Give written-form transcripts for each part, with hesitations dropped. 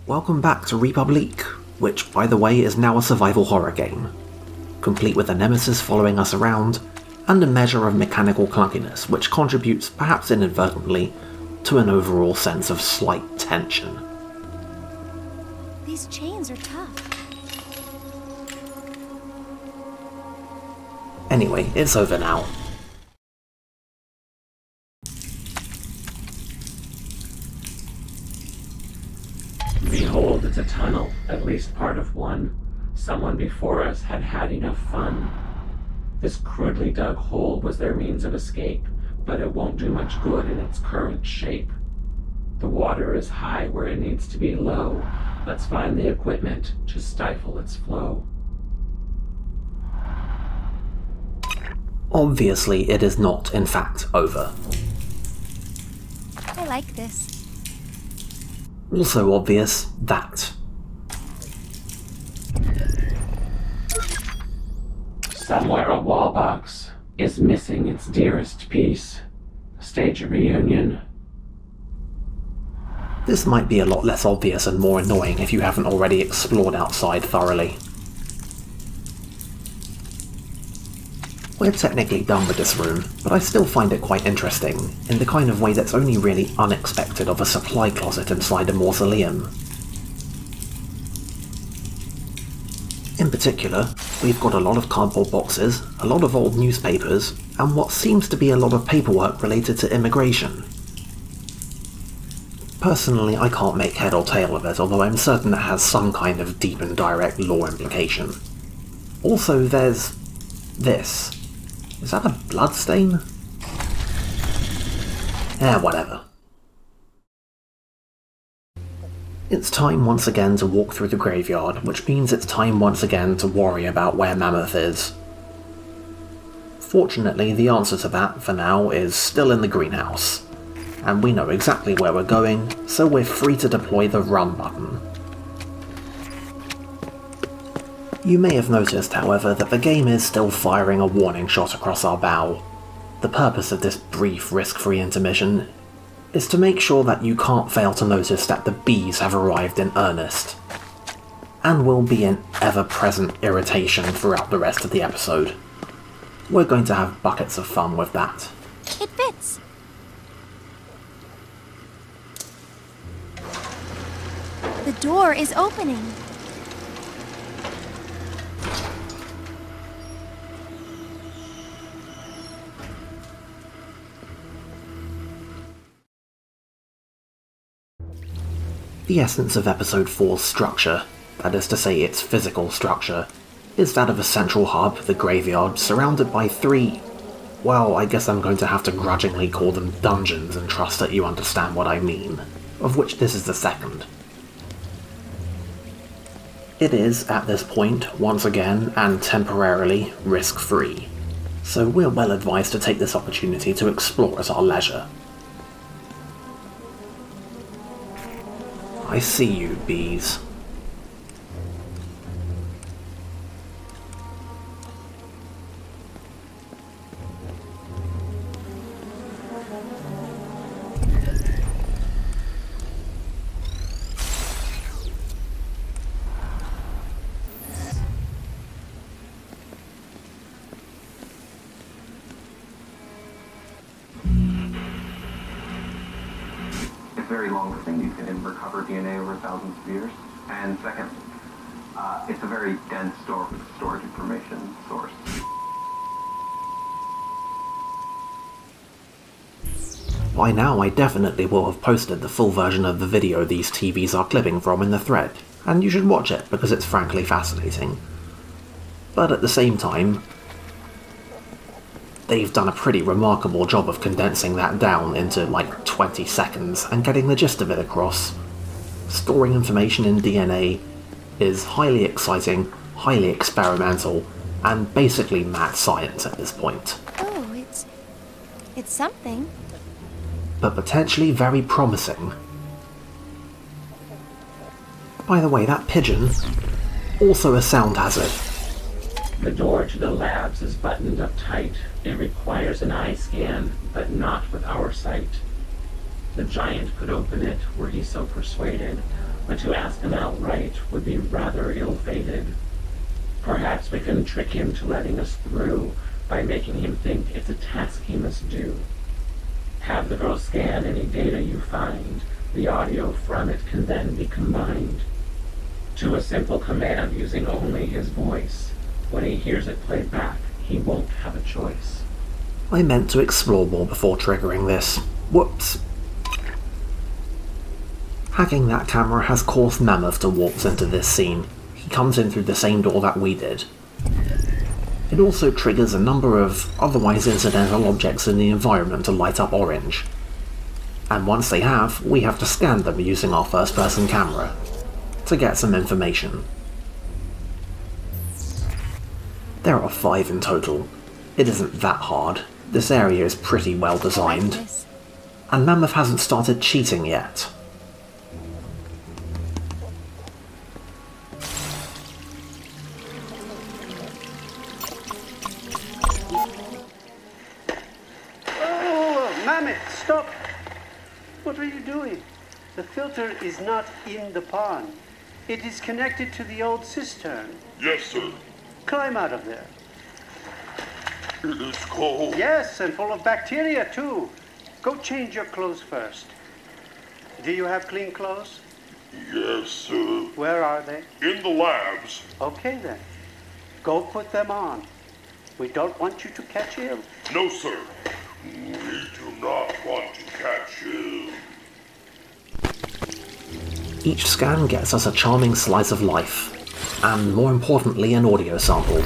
Welcome back to République, which, by the way, is now a survival horror game, complete with a nemesis following us around, and a measure of mechanical clunkiness, which contributes, perhaps inadvertently, to an overall sense of slight tension. These chains are tough. Anyway, it's over now. Behold, it's a tunnel, at least part of one. Someone before us had had enough fun. This crudely dug hole was their means of escape, but it won't do much good in its current shape. The water is high where it needs to be low. Let's find the equipment to stifle its flow. Obviously, it is not, in fact, over. I like this. Also obvious, that. Somewhere a wall box is missing its dearest piece. Stage a reunion. This might be a lot less obvious and more annoying if you haven't already explored outside thoroughly. We're technically done with this room, but I still find it quite interesting, in the kind of way that's only really unexpected of a supply closet inside a mausoleum. In particular, we've got a lot of cardboard boxes, a lot of old newspapers, and what seems to be a lot of paperwork related to immigration. Personally, I can't make head or tail of it, although I'm certain it has some kind of deep and direct law implication. Also, there's this. Is that a bloodstain? Whatever. It's time once again to walk through the graveyard, which means it's time once again to worry about where Mammoth is. Fortunately, the answer to that, for now, is still in the greenhouse. And we know exactly where we're going, so we're free to deploy the run button. You may have noticed, however, that the game is still firing a warning shot across our bow. The purpose of this brief, risk-free intermission is to make sure that you can't fail to notice that the bees have arrived in earnest, and will be an ever-present irritation throughout the rest of the episode. We're going to have buckets of fun with that. It fits. The door is opening. The essence of Episode 4's structure, that is to say its physical structure, is that of a central hub, the graveyard, surrounded by three... well, I guess I'm going to have to grudgingly call them dungeons and trust that you understand what I mean, of which this is the second. It is, at this point, once again, and temporarily, risk-free, so we're well advised to take this opportunity to explore at our leisure. I see you, bees. Very long thing. You can recover DNA over thousands of years. And second, it's a very dense storage information source. By now I definitely will have posted the full version of the video these TVs are clipping from in the thread, and you should watch it because it's frankly fascinating. But at the same time, they've done a pretty remarkable job of condensing that down into like 20 seconds and getting the gist of it across. Storing information in DNA is highly exciting, highly experimental, and basically mad science at this point. Oh, it's something. But potentially very promising. By the way, that pigeon, also a sound hazard. The door to the labs is buttoned up tight. It requires an eye scan, but not with our sight. The giant could open it were he so persuaded, but to ask him outright would be rather ill-fated. Perhaps we can trick him to letting us through by making him think it's a task he must do. Have the girl scan any data you find. The audio from it can then be combined to a simple command using only his voice. When he hears it played back, he won't have a choice. I meant to explore more before triggering this. Whoops. Hacking that camera has caused Mammoth to waltz into this scene. He comes in through the same door that we did. It also triggers a number of otherwise incidental objects in the environment to light up orange. And once they have, we have to scan them using our first-person camera to get some information. There are 5 in total. It isn't that hard. This area is pretty well designed. And Mammoth hasn't started cheating yet. Stop! What are you doing? The filter is not in the pond. It is connected to the old cistern. Yes, sir. Climb out of there. It is cold. Yes, and full of bacteria, too. Go change your clothes first. Do you have clean clothes? Yes, sir. Where are they? In the labs. Okay, then. Go put them on. We don't want you to catch ill. No, sir. We do not want to catch you. Each scan gets us a charming slice of life, and more importantly an audio sample.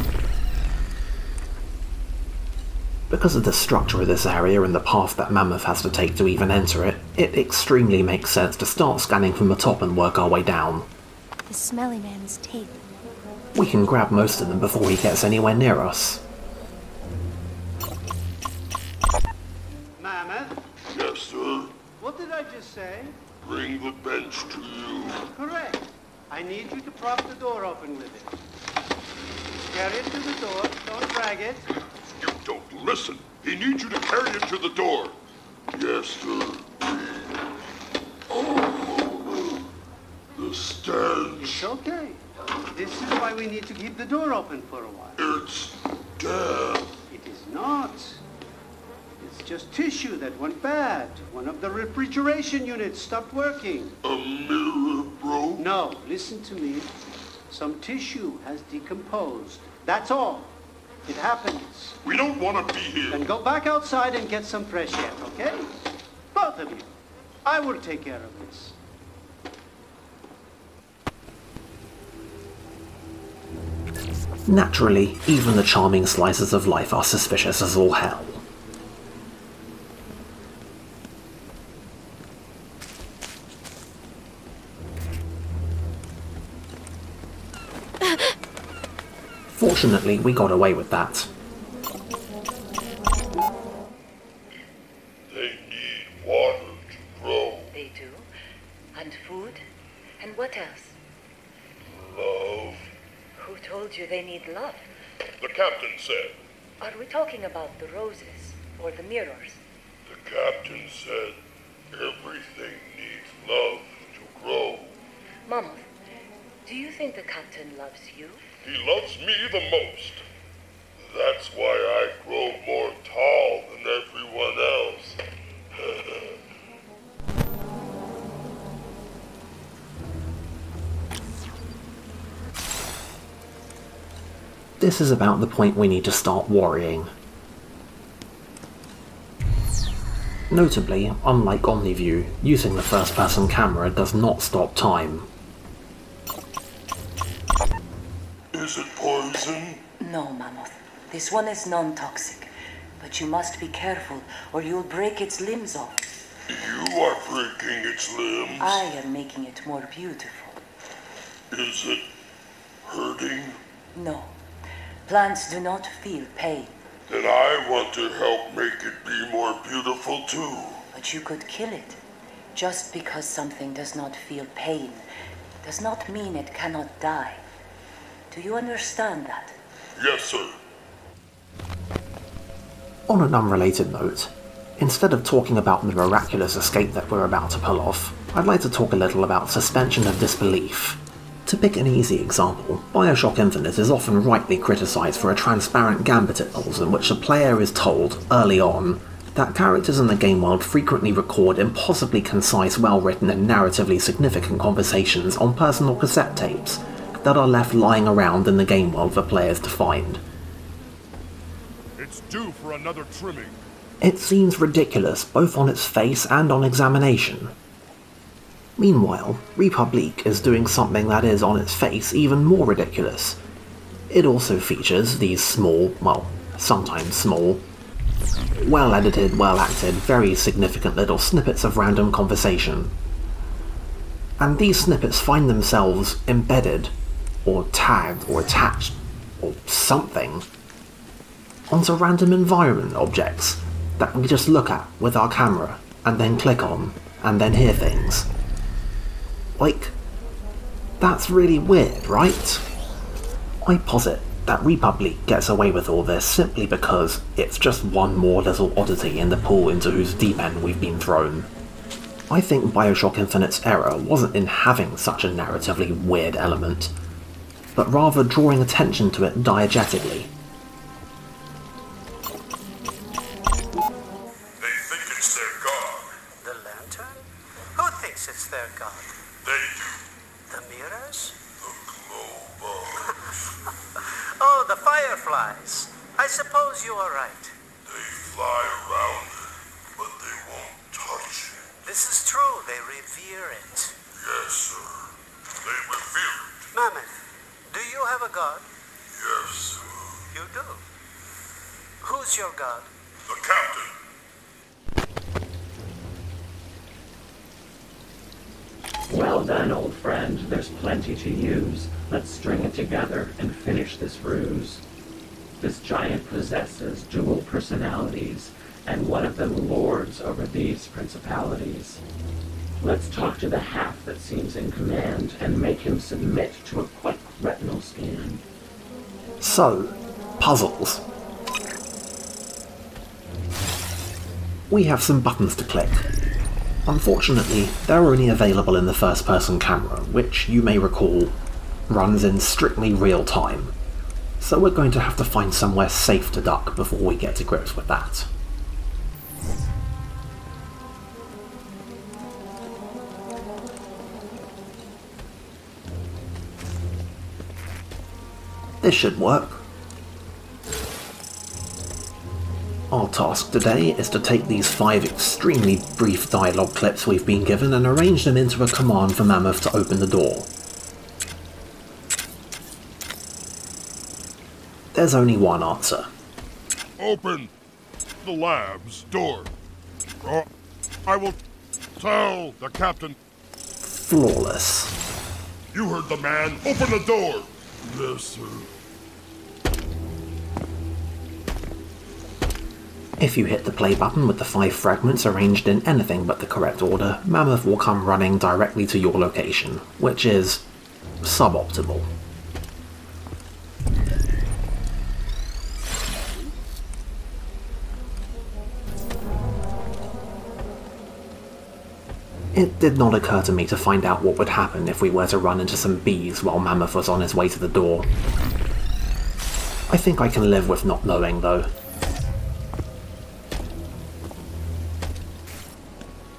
Because of the structure of this area and the path that Mammoth has to take to even enter it, it extremely makes sense to start scanning from the top and work our way down. The smelly man's tape. We can grab most of them before he gets anywhere near us. Mammoth? Yes, sir. What did I just say? Bring the bench to you. Correct. I need you to prop the door open with it. Carry it to the door. Don't drag it. You don't listen. He needs you to carry it to the door. Yes, sir. Oh, the stench. It's okay. This is why we need to keep the door open for a while. It's death. It is not. It's just tissue that went bad. One of the refrigeration units stopped working. A mirror broke. No, listen to me. Some tissue has decomposed. That's all. It happens. We don't want to be here. Then go back outside and get some fresh air, okay? Both of you. I will take care of this. Naturally, even the charming slices of life are suspicious as all hell. Fortunately, we got away with that. They need water to grow. They do. And food. And what else? Love. Who told you they need love? The captain said. Are we talking about the roses or the mirrors? The captain said everything needs love to grow. Mammoth, do you think the captain loves you? He loves me the most. That's why I grow more tall than everyone else. This is about the point we need to start worrying. Notably, unlike OmniView, using the first-person camera does not stop time. Is it poison? No, Mammoth. This one is non-toxic. But you must be careful, or you'll break its limbs off. You are breaking its limbs. I am making it more beautiful. Is it hurting? No. Plants do not feel pain. Then I want to help make it be more beautiful too. But you could kill it. Just because something does not feel pain does not mean it cannot die. Do you understand that? Yes, sir. On an unrelated note, instead of talking about the miraculous escape that we're about to pull off, I'd like to talk a little about suspension of disbelief. To pick an easy example, Bioshock Infinite is often rightly criticised for a transparent gambit it pulls in which the player is told, early on, that characters in the game world frequently record impossibly concise, well-written and narratively significant conversations on personal cassette tapes that are left lying around in the game world for players to find. It's due for another trimming. It seems ridiculous both on its face and on examination. Meanwhile, République is doing something that is, on its face, even more ridiculous. It also features these small, well, sometimes small, well-edited, well-acted, very significant little snippets of random conversation. And these snippets find themselves embedded, or tagged, or attached, or something, onto random environment objects that we just look at with our camera, and then click on, and then hear things. Like, that's really weird, right? I posit that République gets away with all this simply because it's just one more little oddity in the pool into whose deep end we've been thrown. I think Bioshock Infinite's error wasn't in having such a narratively weird element, but rather drawing attention to it diegetically. They think it's their god. The lantern? Who thinks it's their god? They do. The mirrors? The glowbugs. Oh, the fireflies. I suppose you are right. They fly around it, but they won't touch it. This is true. They revere it. Yes, sir. They revere it. Mammoth, do you have a god? Yes, sir. You do. Who's your god? The captain. Well done, old friend. There's plenty to use. Let's string it together and finish this ruse. This giant possesses dual personalities, and one of them lords over these principalities. Let's talk to the half that seems in command and make him submit to a quick retinal scan. So, puzzles. We have some buttons to click. Unfortunately, they're only available in the first-person camera, which, you may recall, runs in strictly real time. So we're going to have to find somewhere safe to duck before we get to grips with that. This should work. Our task today is to take these 5 extremely brief dialogue clips we've been given and arrange them into a command for Mammoth to open the door. There's only one answer. Open the lab's door. Or I will tell the captain. Flawless. You heard the man. Open the door. Yes, sir. If you hit the play button with the 5 fragments arranged in anything but the correct order, Mammoth will come running directly to your location, which is suboptimal. It did not occur to me to find out what would happen if we were to run into some bees while Mammoth was on his way to the door. I think I can live with not knowing, though.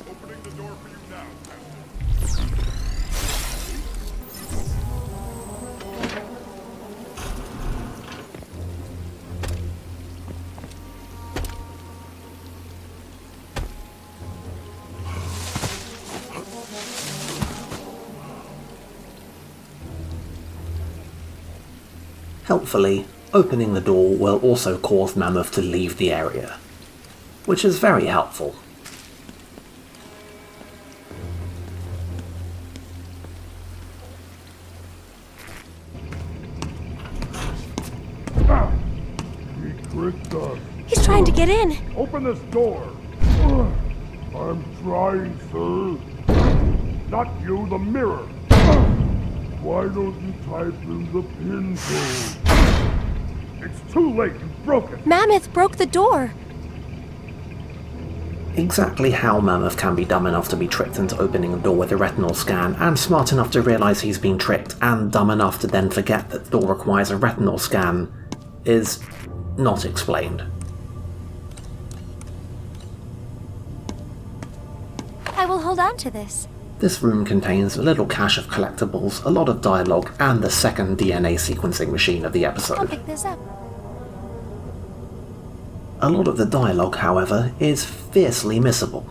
Opening the door for you now, Helpfully, opening the door will also cause Mammoth to leave the area, which is very helpful. Krista, He's trying to get in. open this door. I'm trying, sir. Not you, the mirror. Why don't you type in the pin code? It's too late. You broke it. Mammoth broke the door. Exactly how Mammoth can be dumb enough to be tricked into opening a door with a retinal scan, and smart enough to realise he's been tricked, and dumb enough to then forget that the door requires a retinal scan, is not explained. I will hold on to this. This room contains a little cache of collectibles, a lot of dialogue, and the second DNA sequencing machine of the I'll episode. pick this up. A lot of the dialogue, however, is fiercely missable.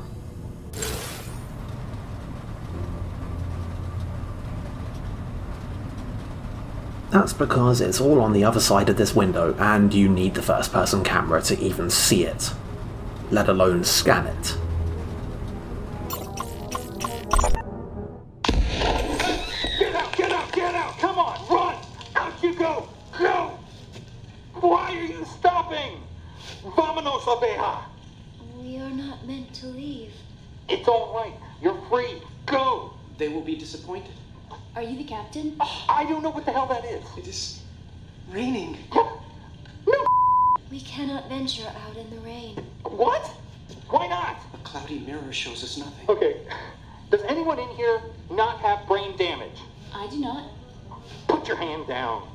That's because it's all on the other side of this window, and you need the first-person camera to even see it, let alone scan it. Get out! Come on, run! Out you go! Go! Why are you stopping? Vámonos, abeja! We are not meant to leave. It's all right. You're free. Go! They will be disappointed. Are you the captain? I don't know what the hell that is. It is raining. No! We cannot venture out in the rain. What? Why not? A cloudy mirror shows us nothing. Okay. Does anyone in here not have brain damage? I do not. Put your hand down.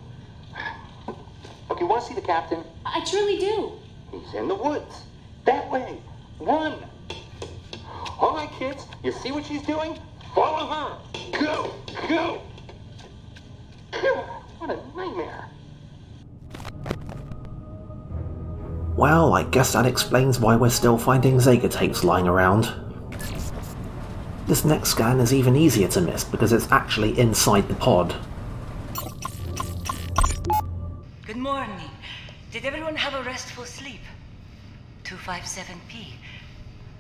Okay, want to see the captain? I truly do. He's in the woods. That way. Run. All right, kids. You see what she's doing? Follow her. Go. Go. What a nightmare. Well, I guess that explains why we're still finding Zega tapes lying around. This next scan is even easier to miss because it's actually inside the pod. Good morning. Did everyone have a restful sleep? 257P.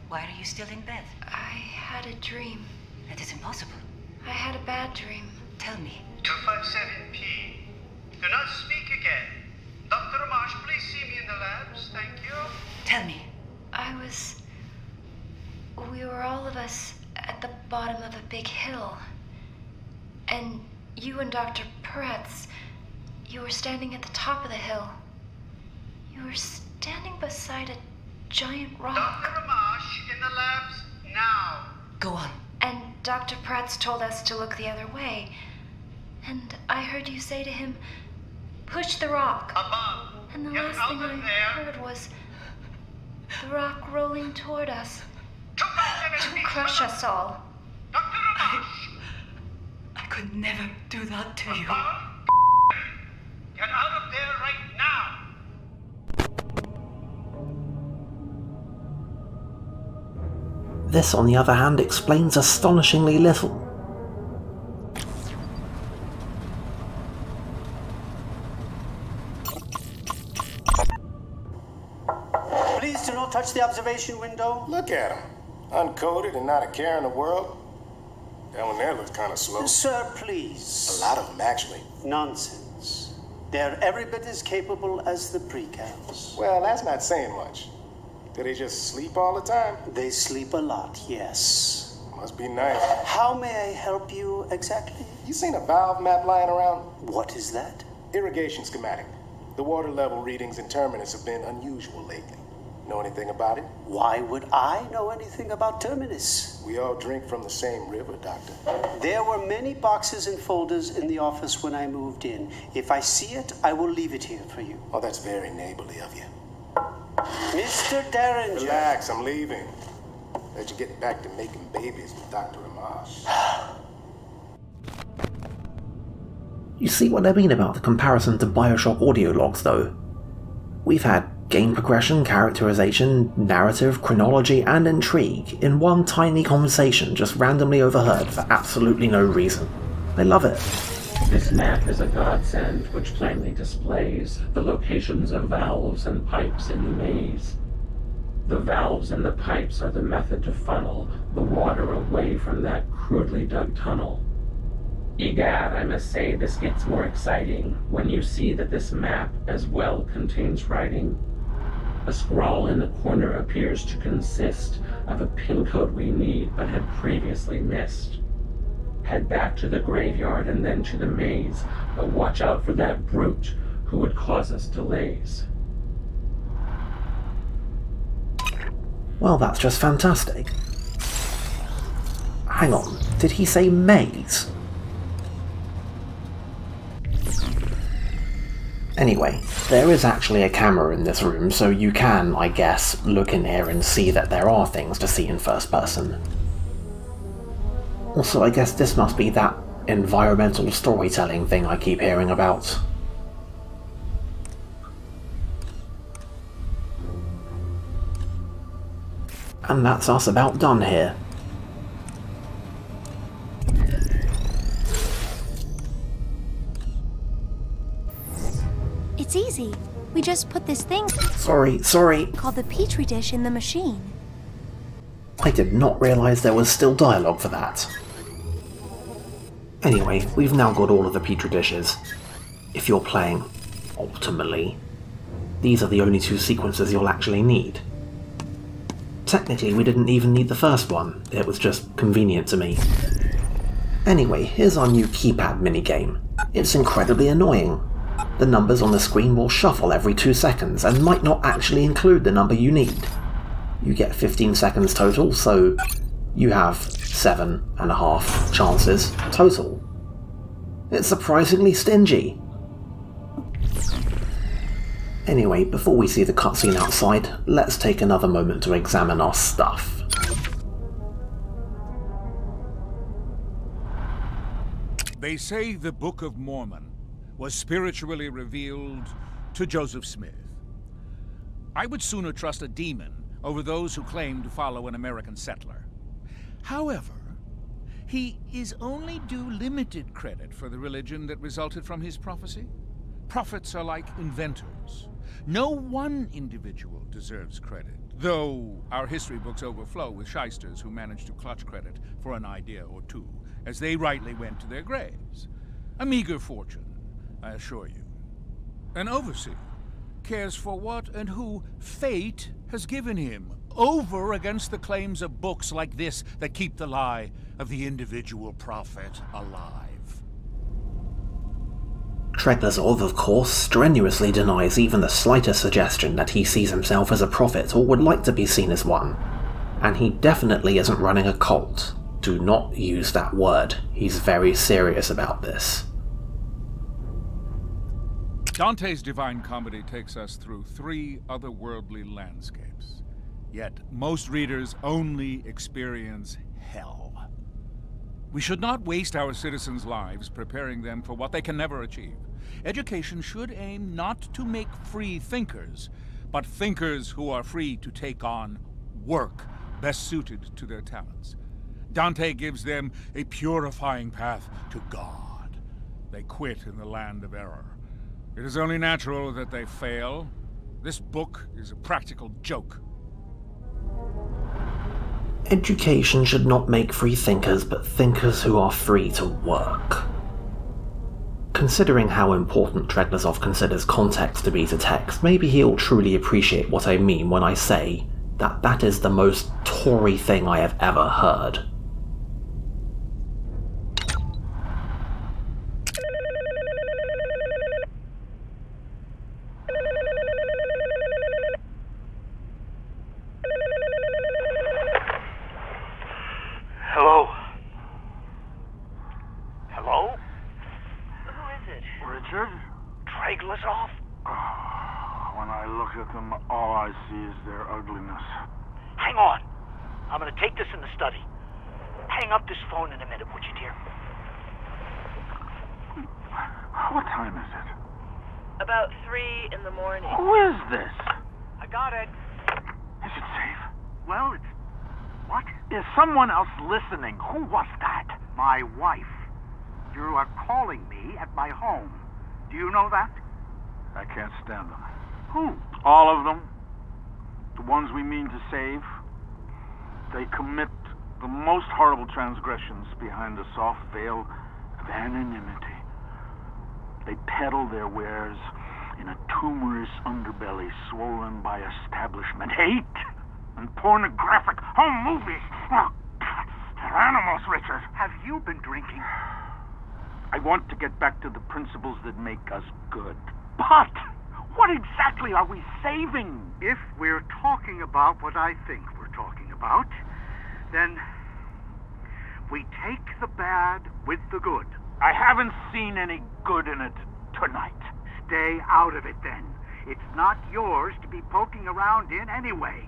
Why are you still in bed? I had a dream. That is impossible. I had a bad dream. Tell me. 257P. Do not speak again. Dr. Amash, please see me in the labs. Thank you. Tell me. We were all of us at the bottom of a big hill. And you and Dr. Peretz, you were standing at the top of the hill. You were standing beside a giant rock. Dr. Amash, in the labs now. Go on. And Dr. Peretz told us to look the other way. And I heard you say to him, push the rock. Above. And the Get last out thing of I there. heard was the rock rolling toward us 257P. to crush us all. Dr. Amash. I could never do that to you. Above. Get out of there right now. This, on the other hand, explains astonishingly little. Please do not touch the observation window. Look at him. Uncoded and not a care in the world. That one there looks kind of slow. Sir, please. A lot of them, actually. Nonsense. They're every bit as capable as the precals. Well, that's not saying much. Do they just sleep all the time? They sleep a lot, yes. Must be nice. How may I help you exactly? You seen a valve map lying around? What is that? Irrigation schematic. The water level readings in Terminus have been unusual lately. Know anything about it? Why would I know anything about Terminus? We all drink from the same river, Doctor. There were many boxes and folders in the office when I moved in. If I see it, I will leave it here for you. Oh, that's very neighborly of you. Mr. Derringer. Relax, I'm leaving. Let you get back to making babies with Dr. Amash. You see what I mean about the comparison to Bioshock audio logs, though? We've had game progression, characterization, narrative, chronology, and intrigue in one tiny conversation just randomly overheard for absolutely no reason. I love it. This map is a godsend which plainly displays the locations of valves and pipes in the maze. The valves and the pipes are the method to funnel the water away from that crudely dug tunnel. Egad, I must say this gets more exciting when you see that this map as well contains writing. A scrawl in the corner appears to consist of a pin code we need but had previously missed. Head back to the graveyard and then to the maze, but watch out for that brute who would cause us delays. Well, that's just fantastic. Hang on, did he say maze? Anyway, there is actually a camera in this room, so you can, I guess, look in here and see that there are things to see in first person. Also, I guess this must be that environmental storytelling thing I keep hearing about. And that's us about done here. It's easy. We just put this thing Sorry. called the Petri dish in the machine. I did not realise there was still dialogue for that. Anyway, we've now got all of the Petri dishes. If you're playing optimally, these are the only 2 sequences you'll actually need. Technically, we didn't even need the first one, it was just convenient to me. Anyway, here's our new keypad minigame. It's incredibly annoying. The numbers on the screen will shuffle every 2 seconds and might not actually include the number you need. You get 15 seconds total, so you have 7.5 chances total. It's surprisingly stingy. Anyway, before we see the cutscene outside, let's take another moment to examine our stuff. They say the Book of Mormon was spiritually revealed to Joseph Smith. I would sooner trust a demon over those who claim to follow an American settler. However, he is only due limited credit for the religion that resulted from his prophecy. Prophets are like inventors. No one individual deserves credit, though our history books overflow with shysters who manage to clutch credit for an idea or 2, as they rightly went to their graves. A meager fortune, I assure you. An overseer cares for what and who fate has given him, over against the claims of books like this that keep the lie of the individual prophet alive. Treglazov, of course, strenuously denies even the slightest suggestion that he sees himself as a prophet or would like to be seen as one. And he definitely isn't running a cult. Do not use that word. He's very serious about this. Dante's Divine Comedy takes us through 3 otherworldly landscapes. Yet most readers only experience hell. We should not waste our citizens' lives preparing them for what they can never achieve. Education should aim not to make free thinkers, but thinkers who are free to take on work best suited to their talents. Dante gives them a purifying path to God. They quit in the land of error. It is only natural that they fail. This book is a practical joke. Education should not make free thinkers, but thinkers who are free to work. Considering how important Treglazov considers context to be to text, maybe he'll truly appreciate what I mean when I say that that is the most Tory thing I have ever heard. Hello? Hello? Who is it? Richard? Treglazov? When I look at them, all I see is their ugliness. Hang on. I'm gonna take this in the study. Hang up this phone in a minute, would you, dear? What time is it? About 3 in the morning. Who is this? I got it. Is it safe? Well, it's... What? Is someone else listening? Who was that? My wife. You are calling me at my home. Do you know that? I can't stand them. Who? All of them. The ones we mean to save. They commit the most horrible transgressions behind a soft veil of anonymity. They peddle their wares in a tumorous underbelly swollen by establishment hate and pornographic home movies. Oh, God, they're animals, Richard. Have you been drinking? I want to get back to the principles that make us good. But what exactly are we saving? If we're talking about what I think we're talking about, then we take the bad with the good. I haven't seen any good in it tonight. Stay out of it then. It's not yours to be poking around in anyway.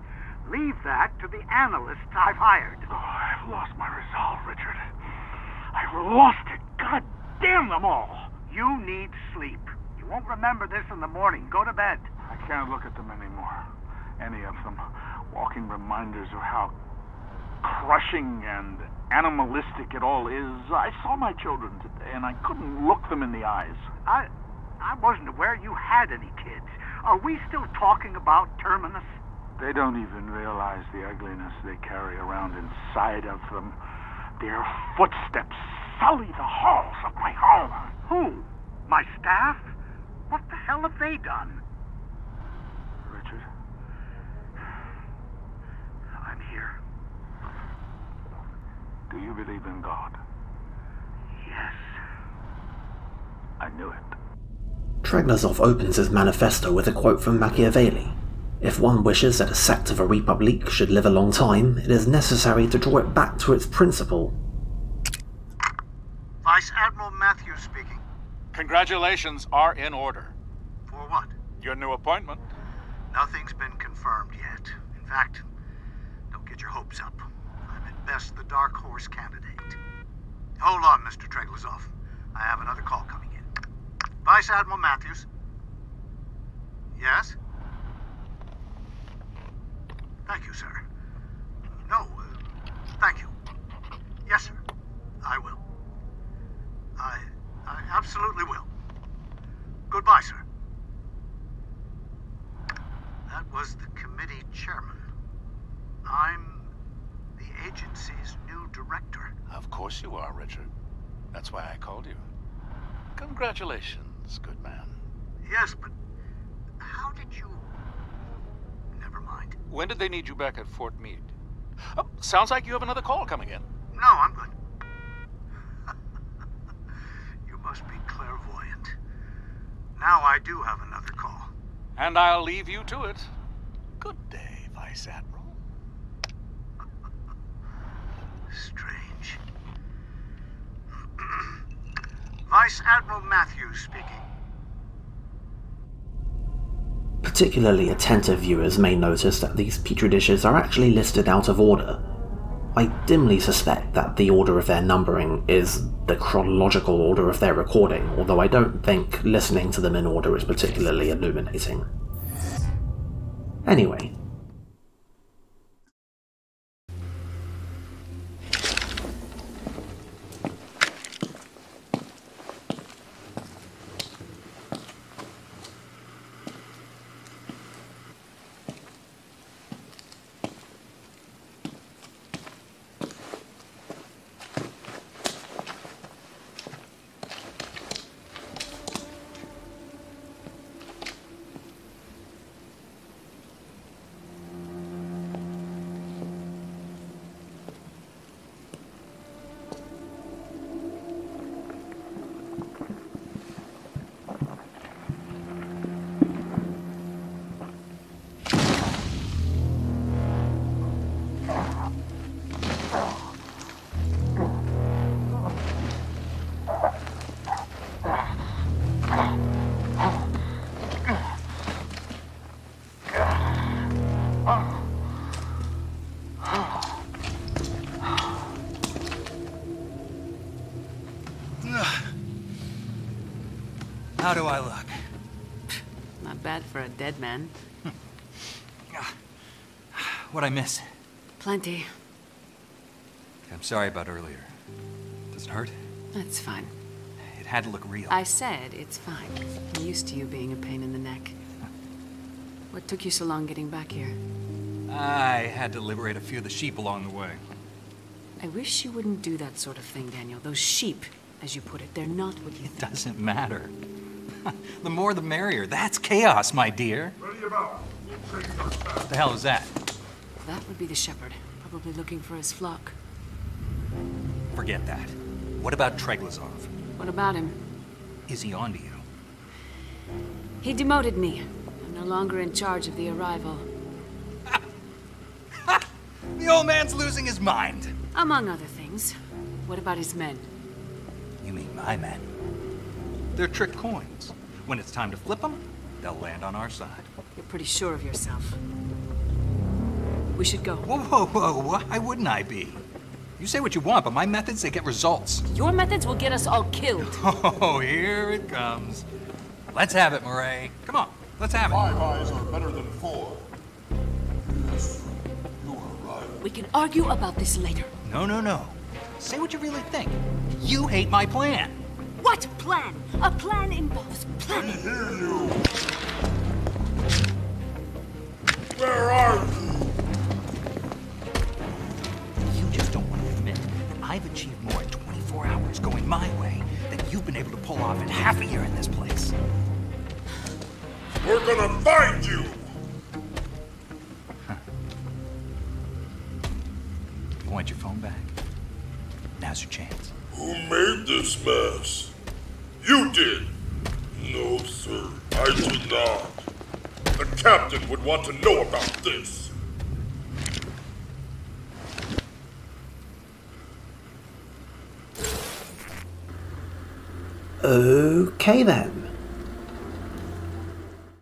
Leave that to the analysts I've hired. Oh, I've lost my resolve, Richard. I've lost it. God damn them all. You need sleep. You won't remember this in the morning. Go to bed. I can't look at them anymore. Any of them. Walking reminders of how crushing and animalistic it all is. I saw my children today, and I couldn't look them in the eyes. I wasn't aware you had any kids. Are we still talking about Terminus? They don't even realize the ugliness they carry around inside of them. Their footsteps sully the halls of my home. Who? My staff? What the hell have they done? Richard, I'm here. Do you believe in God? Yes. I knew it. Treglazov opens his manifesto with a quote from Machiavelli. If one wishes that a sect of a République should live a long time, it is necessary to draw it back to its principle. Vice Admiral Matthews speaking. Congratulations are in order. For what? Your new appointment. Nothing's been confirmed yet. In fact, don't get your hopes up. I'm at best the dark horse candidate. Hold on, Mr. Treglazov. I have another call coming in. Vice Admiral Matthews? Yes? Thank you, sir. No, thank you. Yes, sir. I will. I absolutely will. Goodbye, sir. That was the committee chairman. I'm the agency's new director. Of course you are, Richard. That's why I called you. Congratulations, good man. Yes, but how did you... Never mind. When did they need you back at Fort Meade? Oh, sounds like you have another call coming in. No, I'm good. You must be clairvoyant. Now I do have another call. And I'll leave you to it. Good day, Vice Admiral. Strange. Vice Admiral Matthews speaking. Particularly attentive viewers may notice that these petri dishes are actually listed out of order. I dimly suspect that the order of their numbering is the chronological order of their recording, although I don't think listening to them in order is particularly illuminating. Anyway. How do I look? Not bad for a dead man. What'd I miss? Plenty. I'm sorry about earlier. Does it hurt? That's fine. It had to look real. I said it's fine. I'm used to you being a pain in the neck. What took you so long getting back here? I had to liberate a few of the sheep along the way. I wish you wouldn't do that sort of thing, Daniel. Those sheep, as you put it, they're not what you think. It doesn't matter. The more the merrier. That's chaos, my dear. What the hell is that? That would be the shepherd, probably looking for his flock. Forget that. What about Treglazov? What about him? Is he onto you? He demoted me. I'm no longer in charge of the arrival. The old man's losing his mind. Among other things. What about his men? You mean my men? They're trick coins. When it's time to flip them, they'll land on our side. You're pretty sure of yourself. We should go. Whoa, whoa, whoa. Why wouldn't I be? You say what you want, but my methods, they get results. Your methods will get us all killed. Oh, here it comes. Let's have it, Murray. Come on, let's have it. 5 eyes are better than 4. Yes, you are right. We can argue about this later. No, no, no. Say what you really think. You hate my plan. What plan? A plan involves planning. I hear you. Where are you? You just don't want to admit that I've achieved more in 24 hours going my way than you've been able to pull off in half a year in this place. We're gonna find you! Huh. You want your phone back? Now's your chance. Who made this mess? You did! No, sir, I did not. The captain would want to know about this. Okay then.